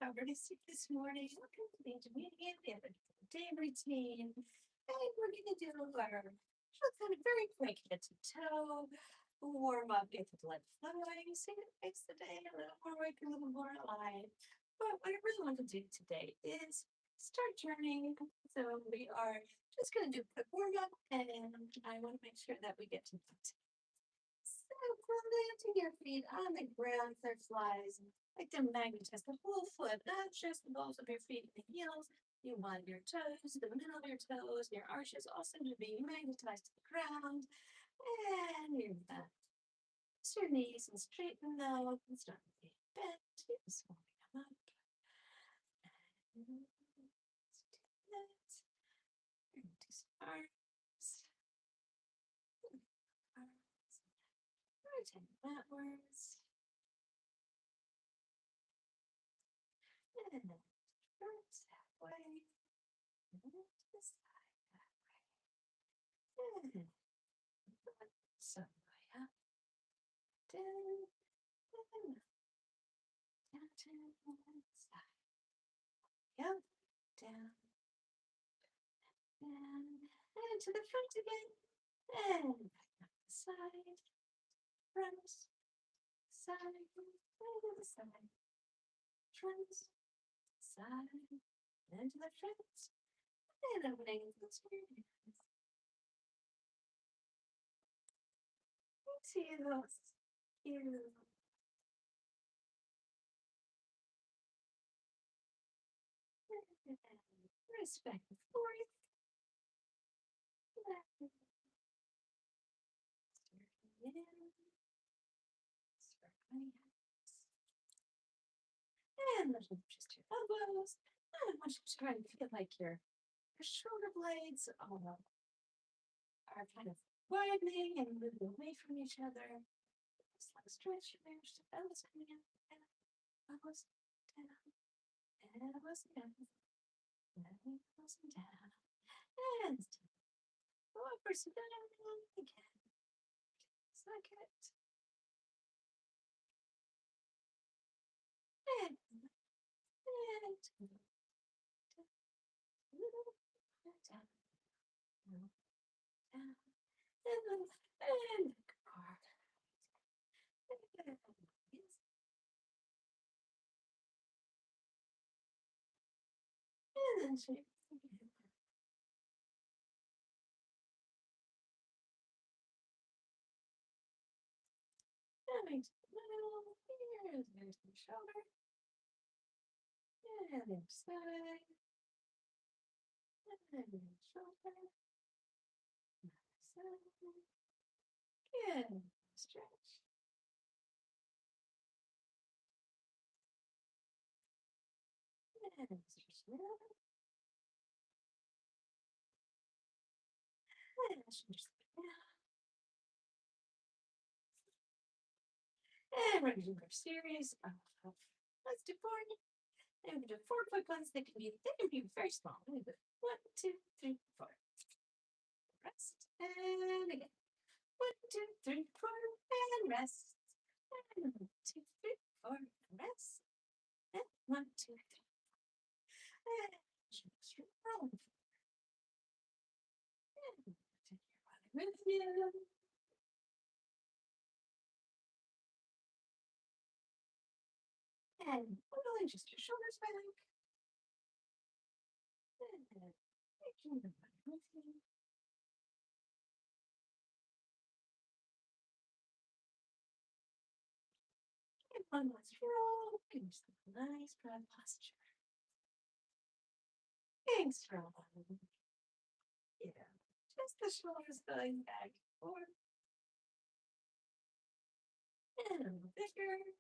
Already sick this morning. Welcome to the intermediate. We have a day routine. And we're going to do our just kind of very quick head to toe warm up, get the blood flowing, so it makes the day a little more awake, a little more alive. But what I really want to do today is start journeying. So we are just going to do a quick warm up, and I want to make sure that we get to that. So planting your feet on the ground for flies. Like to magnetize the whole foot, not just the balls of your feet and the heels. You want your toes, the middle of your toes, your arches also to be magnetized to the ground. And you're gonna press your knees and straighten them up and start being bent. Just folding them up. And let's do that. We're gonna do some arms. Arms. Rotate backwards. And front that way. And to the side that way. And some way up. Down. And down to one side. Up. Down. And to the front again. And back up the side. Front. Side. And to the side. Front. Side. And to the front. And opening the hands. Heels. Heels. Respect the fourth. Circling in. Circling out. And lift just your elbows. And I want you to try and feel like your shoulder blades are kind of widening and moving away from each other. Just like stretch your fingers to elbows coming in. And elbows down. And elbows down. And elbows down. And upwards and down again. Second. And down. Down. Down. And car. And then shake again. Coming to the middle. Here's the shoulder. And then side. And then shoulder. Side. Good. Stretch. And stretch it out. And just and we're going to do our series of let's do four. And we do 4 quick ones. They can be very small. We do 1, 2, 3, 4. Rest and again. 1, 2, 3, 4 and rest. And 1, 2, 3, 4 and rest. And 1, 2, 3. And just roll. And take your body with you. And wiggling just your shoulders back. And taking the body with you. And one last roll. Give yourself a nice broad posture. Thanks for allowing. Yeah. Just the shoulders going back and forth. And a little bigger.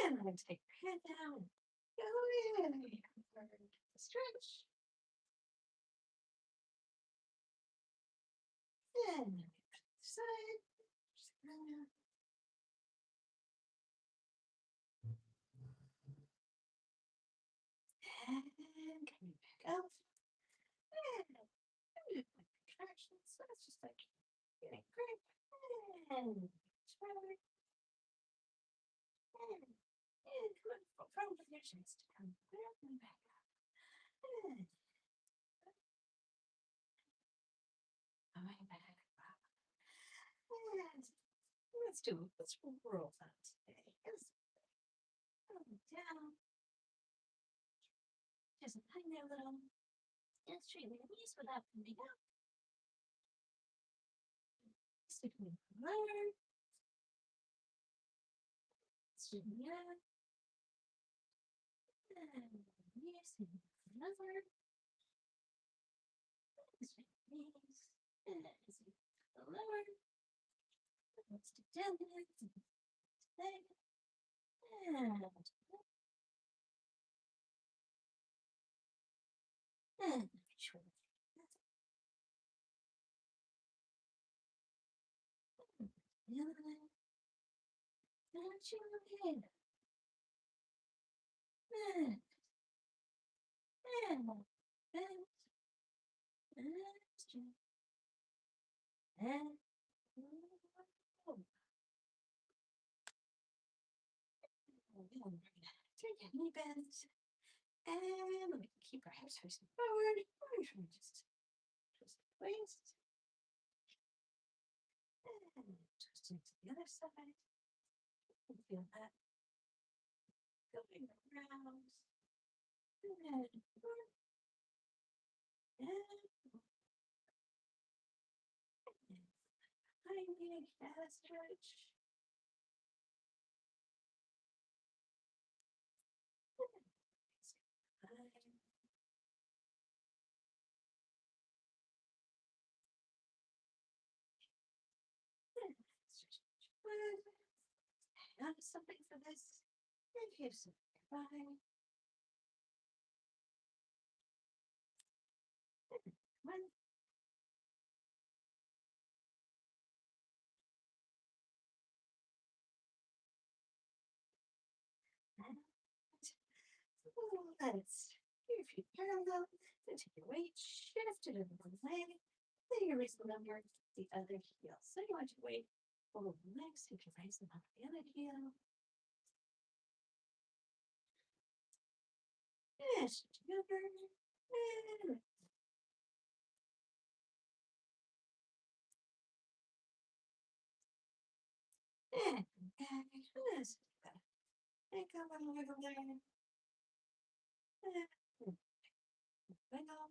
And I'm going to take your head down. Go in. Stretch. And side. And coming back up. And contractions. So it's just like getting grip. And forward. And good. From your chest. Come clear up and back up. And coming back up. And let's roll that today. Just down. Just hang there a little. And straighten your knees without bending up. Sticking lower. Straighten up. And using another. Straighten knees. And lower. Let's stick down there. Leg. And sure. The other leg. And your head. And and and take a knee bend. And we can keep our hips facing forward. Or should we just twist the waist? And twist it to the other side. And feel that going around. And forward. And behind the calf stretch. Hang on to something for this. And here's some nearby. One. Let's do your feet parallel. Then take your weight, shift it over one leg. Then you raise the number the other heel. So you want your weight over the legs. You can raise them up the other heel. And shift it over. And back. Let's do that. And come on over there. And wiggle.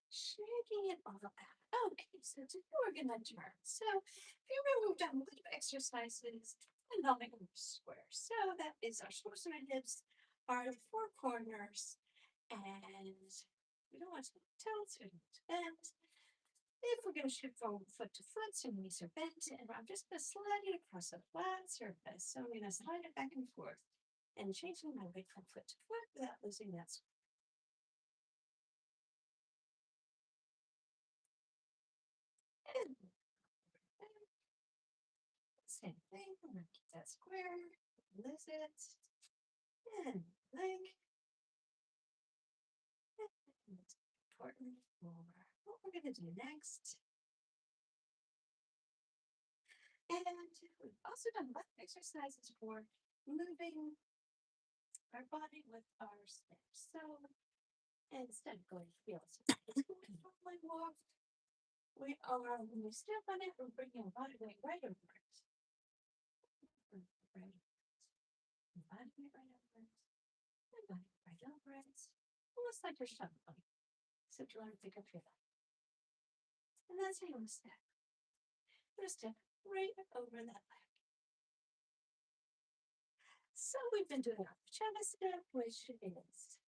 Shaking it all out. Okay, so today we're gonna turn. So if you remember, we've done a little exercises and helping them square. So that is our shoulders and our hips are the four corners, and we don't want to tilt, we don't want to bend. If we're gonna shift from foot to foot, so knees are bent, and I'm just gonna slide it across a flat surface. So I'm gonna slide it back and forth and changing my weight from foot to foot without losing that. And same thing, I'm gonna keep that square, lose it, and leg. And it's important for what we're gonna do next. And we've also done left exercises for moving our body with our steps. So instead of going heels, we walk. We are, when we step on it, we're bringing our body weight right over it. Right. Body weight right over it. And body weight right over it. Almost like you're shuffling, except you want to pick up your leg. And that's how you want to step. You're going to step right over that leg. So we've been doing our bachata step, which is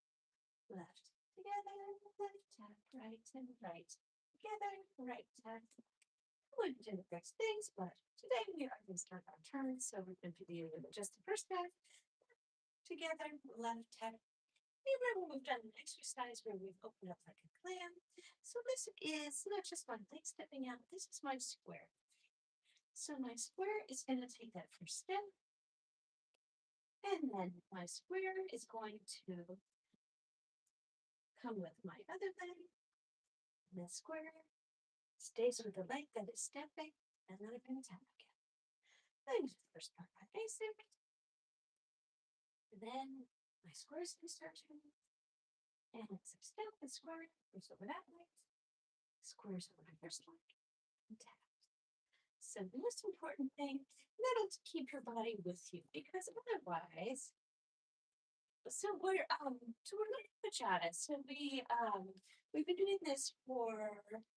left together, left tap, right and right together, right tap. We've been doing the correct things, but today we are going to start our turn. So we're going to be doing just the first tap together, left tap. Remember, we've done an exercise where we've opened up like a clam. So this is not just my leg stepping out, this is my square. So my square is going to take that first step. And then my square is going to come with my other leg. And then square stays with the leg that is stepping, and then I'm going to tap again. Then the first part my basic, and then my squares can start turning, and it's a step and square, goes over that leg, squares over my first leg, and tap. So the most important thing, that'll keep your body with you, because otherwise, we're learning bachata. So we've been doing this for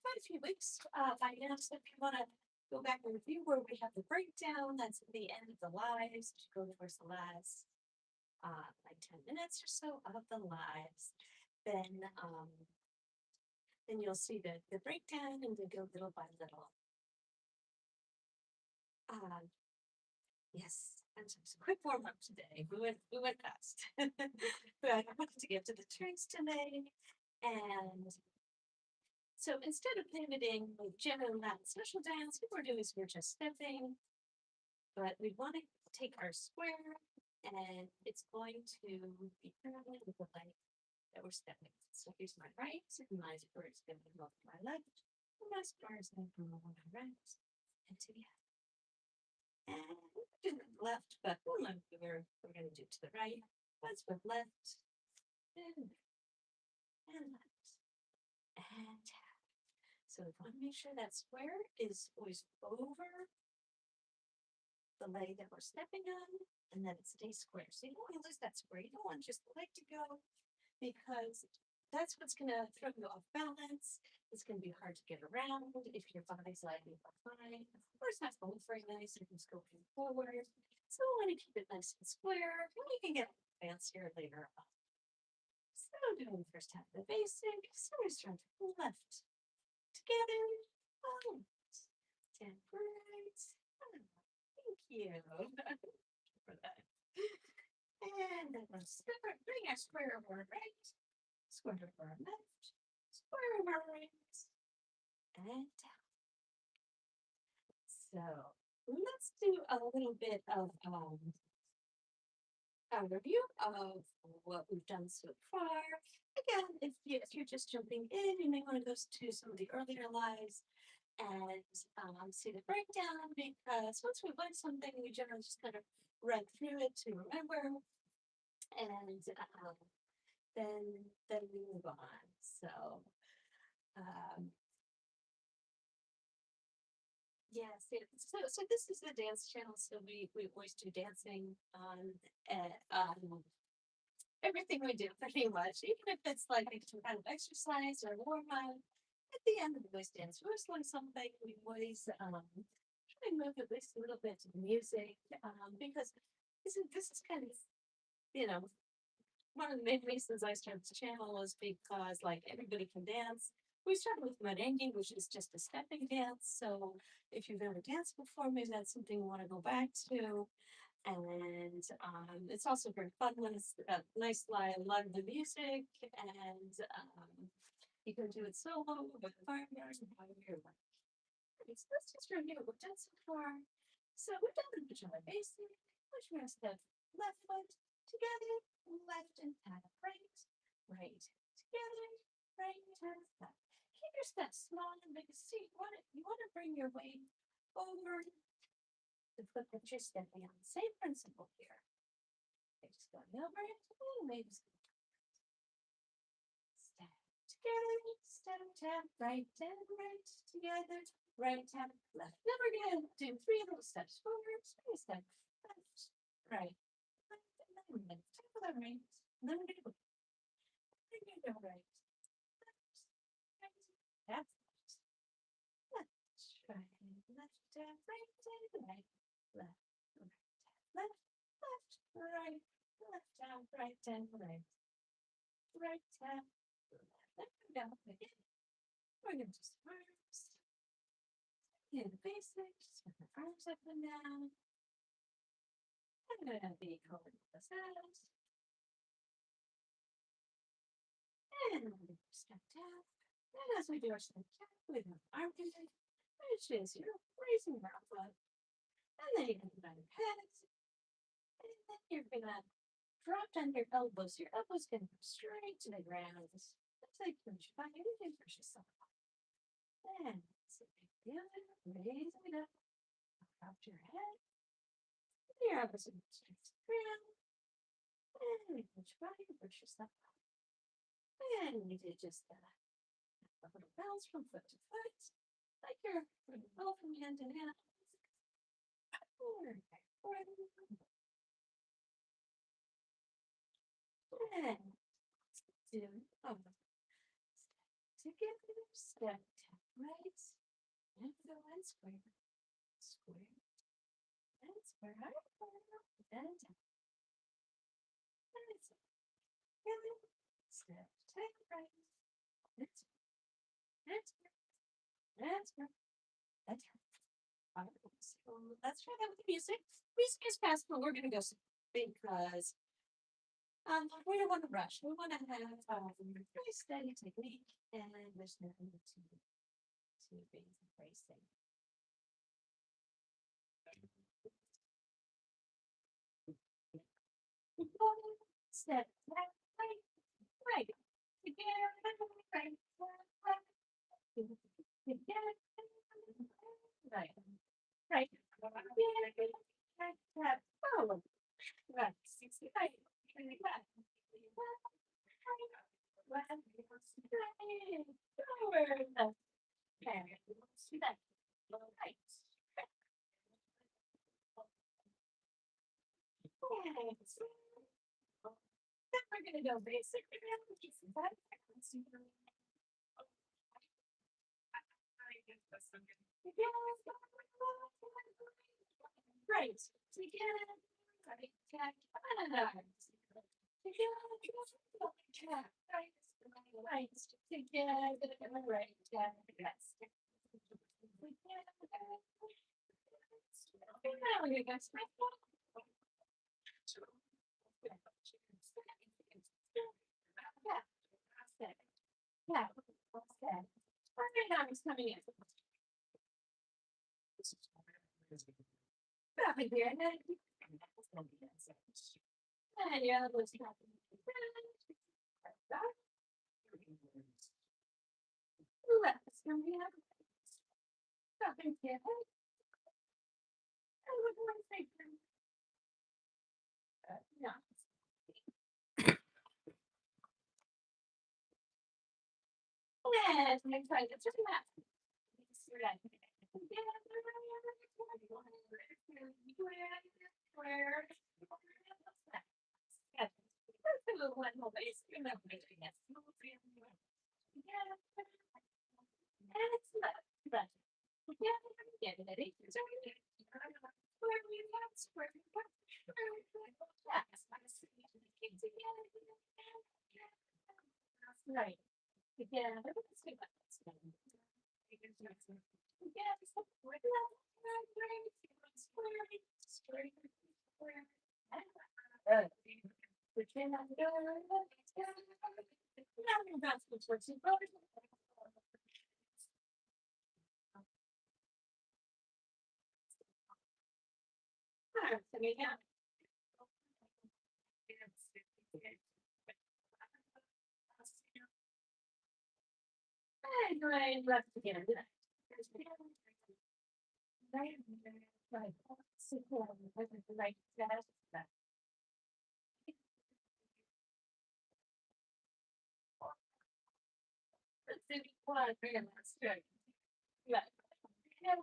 quite a few weeks by now. So if you want to go back and review where we have the breakdown, that's at the end of the lives to go towards the last like 10 minutes or so of the lives. Then then you'll see the breakdown and we go little by little. Um, Yes, and so it's a quick warm up today. We went fast, but I wanted to get to the turns today, and so instead of pivoting with general Latin special dance, what we're doing is we're just stepping, but we want to take our square, and it's going to be parallel with the leg that we're stepping. So here's my right, and my square is going to go to my left, and my square is going to go over my right, and together. And to the left, but we're going to do to the right. Once with left, and left, and tap. So we want to make sure that square is always over the leg that we're stepping on, and that it stays square. So you don't want to lose that square. You don't want just the leg to go, because that's what's going to throw you off balance. It's going to be hard to get around if your body's lagging behind. Of course, that's both very nice if it's going forward. So we want to keep it nice and square, and we can get fancier later on. So doing the first half of the basic, so we start left together, and right. Thank you for that. And then we'll bring our square over right, square over left, square over right, and down. So let's do a little bit of a review of what we've done so far. Again, if you're just jumping in, you may want to go to some of the earlier lives and see the breakdown, because once we learn something, we generally just kind of run through it to remember, and then we move on. So um, yes, so this is the dance channel. So we always do dancing on everything we do pretty much, even if it's like some kind of exercise or warm up. At the end of the voice dance, we always learn something. We always try and move at least a little bit to the music, because this is kind of, you know, one of the main reasons I started the channel was because like everybody can dance. We started with merengue, which is just a stepping dance. So if you've ever danced before, maybe that's something you want to go back to. And it's also very fun when it's a nice line, love the music, and you can do it solo with partners and however you like. Okay, so let's just review what we've done so far. So we've done the pajama basic, which means the left foot together, left and tap, right, right, together, right, tap, tap. Keep your steps small and big. See, you want to bring your weight over the foot that you're stepping on. Same principle here. Okay, just going over it, and maybe step together, step, tap, right, and right, together, right, tap, left. Now we're gonna do 3 little steps forward, 3 step, left, right, left, and then we're gonna tap with our right, and then we're gonna go, right, left, right, tap, left, right, left, tap, right, and right, left, right, tap, left, right, left, tap, right, and right, right, tap, left, down again. We're gonna just arms, yeah, the basics, with the arms up and down. I'm gonna be holding the sides, and we're gonna step down. And as we do our step down, we have arm contact, which is you're raising your arm up, and then you're gonna put on your heads, and then you're gonna drop down your elbows. Your elbows can go straight to the ground. That's like push by anything, push yourself. And sit down, raise it up, drop your head. Your elbows and straight to the ground. And push your body, push yourself up. And you did just that. A little bounce from foot to foot. Like you're roll from hand to hand. Forward, back, forward. And do over. Together, step, tap right. And go and square. Square. And square. And tap. And together. Step, tap right. And square. And square. And square. And tap. All right, so let's try that with the music. Music is fast, but we're gonna go because we don't want to rush. We want to have very steady technique, and there's no need to be racing. Step right, right, right. Together, right, right. Together, right, right. Right, right. Oh, right. 65. Right. We're gonna go basic. Right. Together. Right. Tap. Together. Right. Together. Right. Tap. Yes. Now you guys. Yeah. Yeah. Okay. Right now he's coming in. Probably here. And then yeah, let's go. Let's come here. Nothing here. I would want to say, no. Yes, next time, it's just that. Right. Yeah, let's do that. Right, left again. Right, right. Right, that. One, that's good. Yeah. Yeah.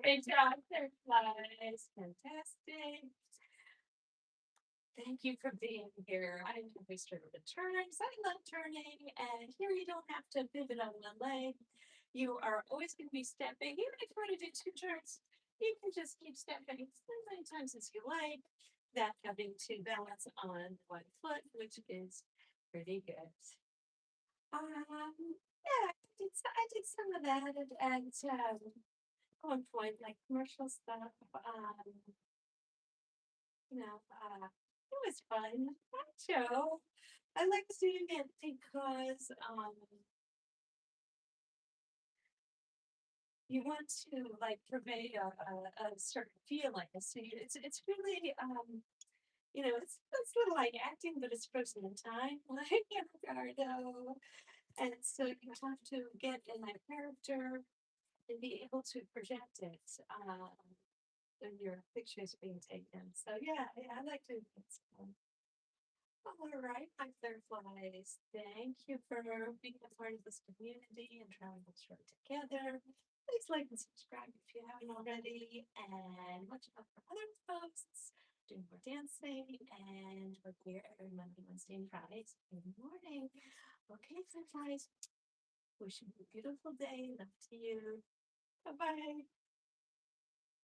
Great job, guys. Fantastic. Thank you for being here. I always struggle with turns. I love turning, and here you don't have to pivot on one leg. You are always going to be stepping. Even if you want to do two turns, you can just keep stepping as many times as you like. That having to balance on one foot, which is pretty good. Yeah, I did some of that at one point, like commercial stuff. It was fun. Show. I like doing it because you want to like convey a certain feeling. So it's really it's sort of like acting, but it's frozen in time, like Ricardo. And so you have to get in that character and be able to project it when your pictures being taken. So yeah, I like doing it. All right, my butterflies. Thank you for being a part of this community and trying this show together. Please like and subscribe if you haven't already. And watch out for other posts, doing more dancing, and we're here every Monday, Wednesday, and Fridays in the morning. Okay, butterflies. Wishing you a beautiful day. Love to you. Bye bye.